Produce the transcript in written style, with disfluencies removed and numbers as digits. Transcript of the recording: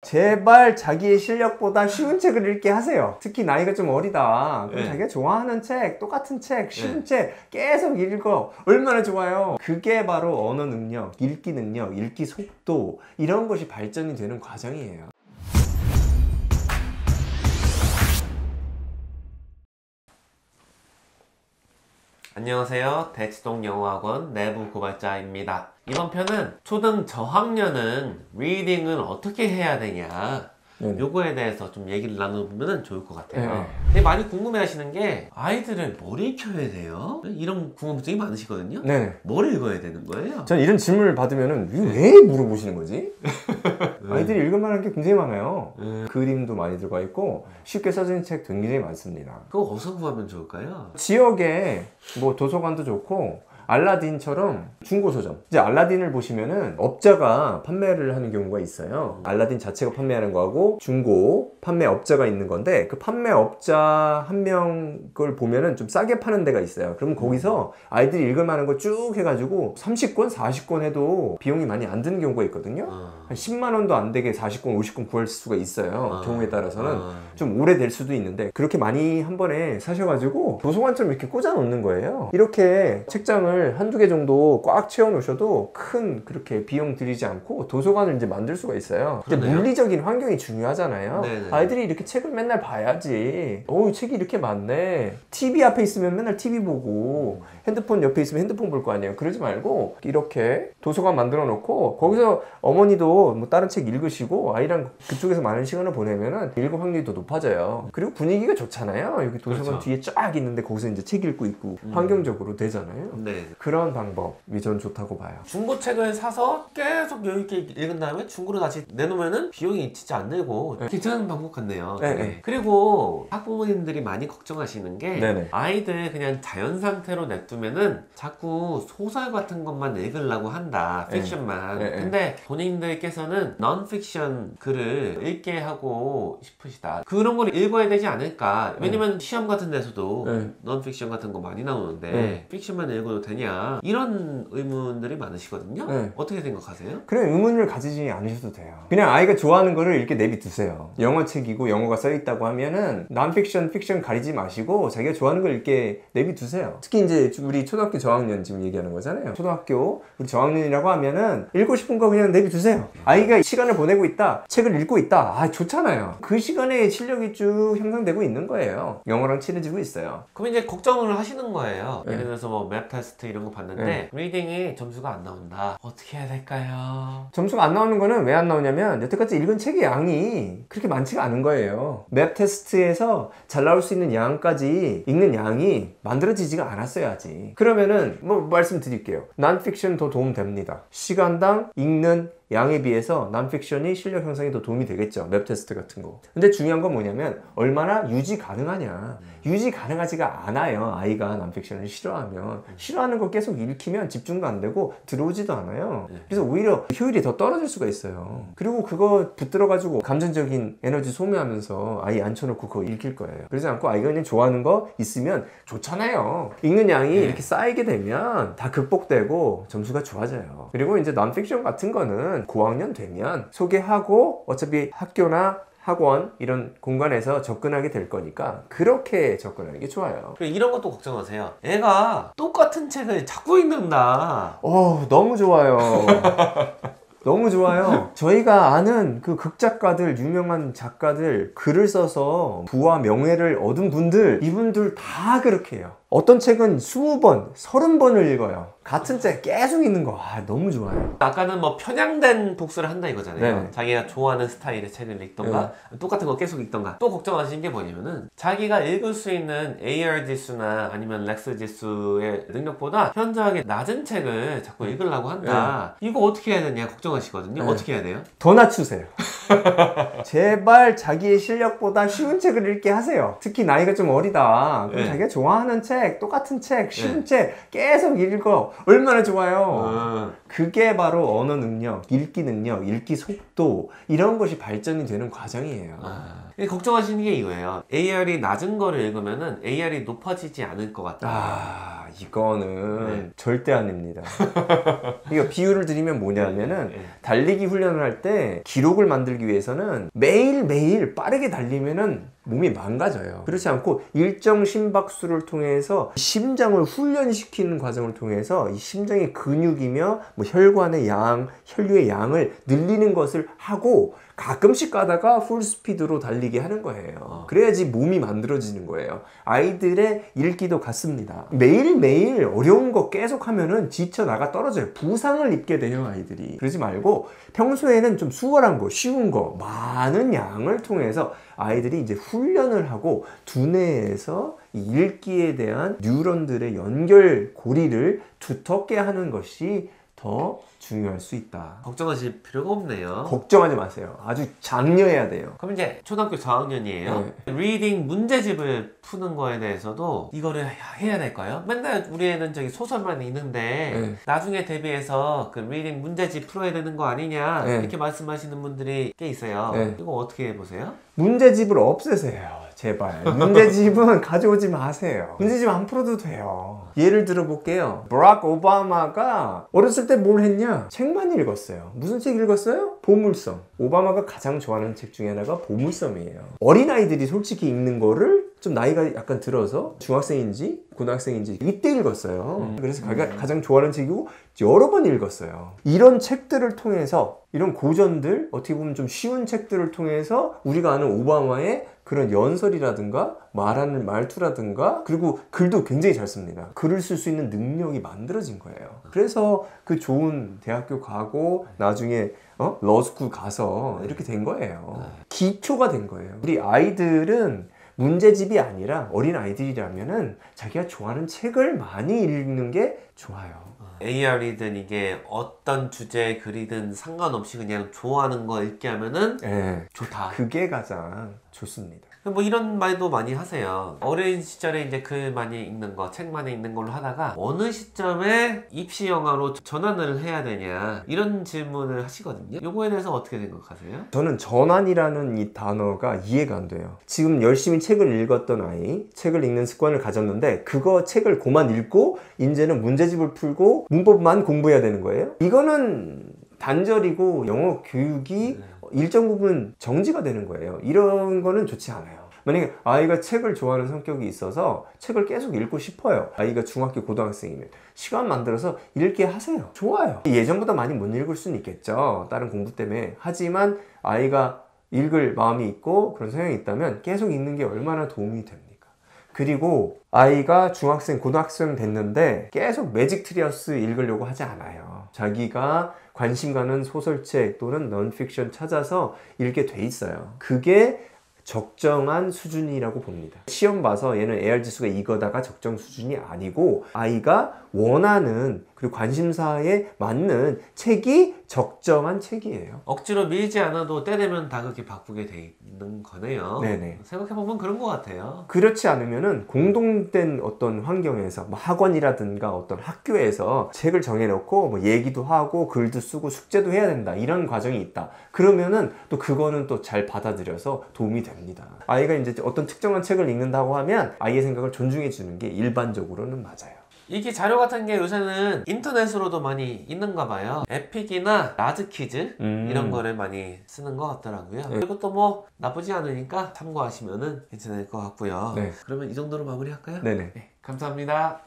제발 자기의 실력보다 쉬운 책을 읽게 하세요. 특히 나이가 좀 어리다. 그럼 자기가 좋아하는 책, 똑같은 책, 쉬운 책 계속 읽어. 얼마나 좋아요. 그게 바로 언어 능력, 읽기 속도 이런 것이 발전이 되는 과정이에요. 안녕하세요. 대치동 영어학원 내부 고발자입니다. 이번 편은 초등 저학년은 리딩을 어떻게 해야 되냐 요거에 대해서 좀 얘기를 나눠보면 좋을 것 같아요. 근데 많이 궁금해 하시는 게 아이들을 뭘 읽혀야 돼요? 이런 궁금증이 많으시거든요. 뭘 읽어야 되는 거예요? 전 이런 질문을 받으면 왜 물어보시는 거지? 아이들이 읽을 만한 게 굉장히 많아요. 그림도 많이 들어가 있고 쉽게 써진 책 굉장히 많습니다. 그거 어디서 구하면 좋을까요? 지역에 뭐 도서관도 좋고 알라딘처럼 중고서점, 이제 알라딘을 보시면은 업자가 판매를 하는 경우가 있어요. 알라딘 자체가 판매하는 거하고 중고 판매업자가 있는 건데, 그 판매업자 한 명 걸 보면은 좀 싸게 파는 데가 있어요. 그럼 거기서 아이들이 읽을 만한 거 쭉 해가지고 30권, 40권 해도 비용이 많이 안 드는 경우가 있거든요. 한 10만 원도 안 되게 40권, 50권 구할 수가 있어요. 경우에 따라서는 좀 오래될 수도 있는데, 그렇게 많이 한 번에 사셔가지고 도서관처럼 이렇게 꽂아 놓는 거예요. 이렇게 책장을 한두 개 정도 꽉 채워 놓으셔도 큰 그렇게 비용 들이지 않고 도서관을 이제 만들 수가 있어요. 근데 물리적인 환경이 중요하잖아요. 아이들이 이렇게 책을 맨날 봐야지. 책이 이렇게 많네. TV 앞에 있으면 맨날 TV 보고 핸드폰 옆에 있으면 핸드폰 볼 거 아니에요. 그러지 말고 이렇게 도서관 만들어 놓고 거기서 어머니도 뭐 다른 책 읽으시고 아이랑 그쪽에서 많은 시간을 보내면은 읽을 확률이 더 높아져요. 그리고 분위기가 좋잖아요. 여기 도서관 뒤에 쫙 있는데 거기서 이제 책 읽고 있고 환경적으로 되잖아요. 그런 방법이 전 좋다고 봐요. 중고책을 사서 계속 여유있게 읽은 다음에 중고로 다시 내놓으면은 비용이 진짜 안 들고 괜찮은 방법 같네요. 그리고 학부모님들이 많이 걱정하시는 게 아이들 그냥 자연 상태로 냅두면은 자꾸 소설 같은 것만 읽으려고 한다. 픽션만. 근데 본인들께서는 non-fiction 글을 읽게 하고 싶으시다. 그런 걸 읽어야 되지 않을까. 왜냐면 시험 같은 데서도 non-fiction 같은 거 많이 나오는데 픽션만 읽어도 되냐, 이런 의문들이 많으시거든요. 어떻게 생각하세요? 그래, 의문을 가지지 않으셔도 돼요. 그냥 아이가 좋아하는 거를 이렇게 내비두세요. 영어책이고 영어가 써있다고 하면은 non-fiction, fiction 가리지 마시고 자기가 좋아하는 걸 이렇게 내비두세요. 특히 이제 우리 초등학교 저학년 지금 얘기하는 거잖아요. 초등학교 우리 저학년이라고 하면은 읽고 싶은 거 그냥 내비두세요. 아이가 시간을 보내고 있다, 책을 읽고 있다, 좋잖아요. 그 시간에 실력이 쭉 향상되고 있는 거예요. 영어랑 친해지고 있어요. 그럼 이제 걱정을 하시는 거예요. 예를 들어서 뭐 맵 테스트 이런 거 봤는데 리딩이 점수가 안 나온다. 어떻게 해야 될까요? 점수가 안 나오는 거는 왜 안 나오냐면 여태까지 읽은 책의 양이 그렇게 많지가 않은 거예요. 맵 테스트에서 잘 나올 수 있는 양까지 읽는 양이 만들어지지가 않았어요 아직. 그러면은 뭐 말씀드릴게요. non-fiction 더 도움 됩니다. 시간당 읽는 양에 비해서 non-fiction이 실력 형성에 더 도움이 되겠죠. 맵 테스트 같은 거. 근데 중요한 건 뭐냐면 얼마나 유지 가능하냐. 유지 가능하지가 않아요. 아이가 non-fiction을 싫어하면. 싫어하는 거 계속 읽히면 집중도 안 되고 들어오지도 않아요. 그래서 오히려 효율이 더 떨어질 수가 있어요. 그리고 그거 붙들어가지고 감정적인 에너지 소모하면서 아이 앉혀놓고 그거 읽힐 거예요. 그러지 않고 아이가 그냥 좋아하는 거 있으면 좋잖아요. 읽는 양이 이렇게 쌓이게 되면 다 극복되고 점수가 좋아져요. 그리고 이제 non-fiction 같은 거는 고학년 되면 소개하고 어차피 학교나 학원 이런 공간에서 접근하게 될 거니까 그렇게 접근하는 게 좋아요. 이런 것도 걱정하세요. 애가 똑같은 책을 자꾸 읽는다. 너무 좋아요. 너무 좋아요. 저희가 아는 그 극작가들, 유명한 작가들 글을 써서 부와 명예를 얻은 분들, 이분들 다 그렇게 해요. 어떤 책은 20번, 30번을 읽어요. 같은 책 계속 읽는 거 너무 좋아요. 아까는 뭐 편향된 독서를 한다 이거잖아요. 자기가 좋아하는 스타일의 책을 읽던가 똑같은 거 계속 읽던가. 또 걱정하시는 게 뭐냐면은 자기가 읽을 수 있는 AR 지수나 아니면 렉스 지수의 능력보다 현저하게 낮은 책을 자꾸 읽으려고 한다. 이거 어떻게 해야 되냐 걱정하시거든요. 어떻게 해야 돼요? 더 낮추세요. 제발 자기의 실력보다 쉬운 책을 읽게 하세요. 특히 나이가 좀 어리다. 그럼 자기가 좋아하는 책, 똑같은 책, 쉬운 책 계속 읽어. 얼마나 좋아요. 그게 바로 언어 능력, 읽기 속도 이런 것이 발전이 되는 과정이에요. 걱정하시는 게 이거예요. AR이 낮은 거를 읽으면은 AR이 높아지지 않을 것 같다. 이거는 절대 아닙니다. 그러니까 비유를 드리면 뭐냐면은 달리기 훈련을 할 때 기록을 만들기 위해서는 매일매일 빠르게 달리면은 몸이 망가져요. 그렇지 않고 일정 심박수를 통해서 심장을 훈련시키는 과정을 통해서 이 심장의 근육이며 뭐 혈관의 양, 혈류의 양을 늘리는 것을 하고 가끔씩 가다가 풀스피드로 달리게 하는 거예요. 그래야지 몸이 만들어지는 거예요. 아이들의 읽기도 같습니다. 매일매일 어려운 거 계속 하면은 지쳐 나가 떨어져요. 부상을 입게 돼요, 아이들이. 그러지 말고 평소에는 좀 수월한 거, 쉬운 거, 많은 양을 통해서 아이들이 이제 훈련을 하고 두뇌에서 이 읽기에 대한 뉴런들의 연결 고리를 두텁게 하는 것이 더 중요할 수 있다. 걱정하실 필요가 없네요. 걱정하지 마세요. 아주 장려해야 돼요. 그럼 이제 초등학교 4학년이에요. 리딩 문제집을 푸는 거에 대해서도 이거를 해야 될까요? 맨날 우리 애는 저기 소설만 있는데 나중에 대비해서 그 리딩 문제집 풀어야 되는 거 아니냐 이렇게 말씀하시는 분들이 꽤 있어요. 이거 어떻게 보세요? 문제집을 없애세요. 제발. 문제집은 가져오지 마세요. 문제집 안 풀어도 돼요. 예를 들어 볼게요. 버락 오바마가 어렸을 때 뭘 했냐? 책만 읽었어요. 무슨 책 읽었어요? 보물섬. 오바마가 가장 좋아하는 책 중에 하나가 보물섬이에요. 어린아이들이 솔직히 읽는 거를 좀 나이가 약간 들어서 중학생인지 고등학생인지 이때 읽었어요. 그래서 가장 좋아하는 책이고 여러 번 읽었어요. 이런 책들을 통해서 이런 고전들, 어떻게 보면 좀 쉬운 책들을 통해서 우리가 아는 오바마의 그런 연설이라든가 말하는 말투라든가 그리고 글도 굉장히 잘 씁니다. 글을 쓸 수 있는 능력이 만들어진 거예요. 그래서 그 좋은 대학교 가고 나중에 러스쿨 가서 이렇게 된 거예요. 기초가 된 거예요. 우리 아이들은 문제집이 아니라 어린 아이들이라면은 자기가 좋아하는 책을 많이 읽는 게 좋아요. AR이든 이게 어떤 주제의 글이든 상관없이 그냥 좋아하는 거 읽게 하면은 좋다. 그게 가장 좋습니다. 뭐 이런 말도 많이 하세요. 어린 시절에 이제 글 많이 읽는 거, 책 많이 읽는 걸로 하다가 어느 시점에 입시 영화로 전환을 해야 되냐 이런 질문을 하시거든요. 요거에 대해서 어떻게 생각하세요? 저는 전환이라는 이 단어가 이해가 안 돼요. 지금 열심히 책을 읽었던 아이, 책을 읽는 습관을 가졌는데 그거 책을 그만 읽고 이제는 문제집을 풀고 문법만 공부해야 되는 거예요? 이거는 단절이고 영어 교육이 일정 부분 정지가 되는 거예요. 이런 거는 좋지 않아요. 만약에 아이가 책을 좋아하는 성격이 있어서 책을 계속 읽고 싶어요. 아이가 중학교 고등학생이면 시간 만들어서 읽게 하세요. 좋아요. 예전보다 많이 못 읽을 수는 있겠죠. 다른 공부 때문에. 하지만 아이가 읽을 마음이 있고 그런 성향이 있다면 계속 읽는 게 얼마나 도움이 됩니까? 그리고 아이가 중학생, 고등학생 됐는데 계속 매직 트리어스 읽으려고 하지 않아요. 자기가 관심 가는 소설책 또는 넌픽션 찾아서 읽게 돼 있어요. 그게 적정한 수준이라고 봅니다. 시험 봐서 얘는 AR 지수가 이거다가 적정 수준이 아니고 아이가 원하는 그리고 관심사에 맞는 책이 적정한 책이에요. 억지로 밀지 않아도 때 되면 다 그렇게 바꾸게 돼 있는 거네요. 네네. 생각해보면 그런 것 같아요. 그렇지 않으면은 공동된 어떤 환경에서 뭐 학원이라든가 어떤 학교에서 책을 정해놓고 뭐 얘기도 하고 글도 쓰고 숙제도 해야 된다 이런 과정이 있다. 그러면은 또 그거는 또 잘 받아들여서 도움이 됩니다. 아이가 이제 어떤 특정한 책을 읽는다고 하면 아이의 생각을 존중해 주는 게 일반적으로는 맞아요. 이게 자료 같은 게 요새는 인터넷으로도 많이 있는가 봐요. 에픽이나 라즈키즈 이런 거를 많이 쓰는 것 같더라고요. 이것도 뭐 나쁘지 않으니까 참고하시면 괜찮을 것 같고요. 그러면 이 정도로 마무리할까요? 네네. 감사합니다.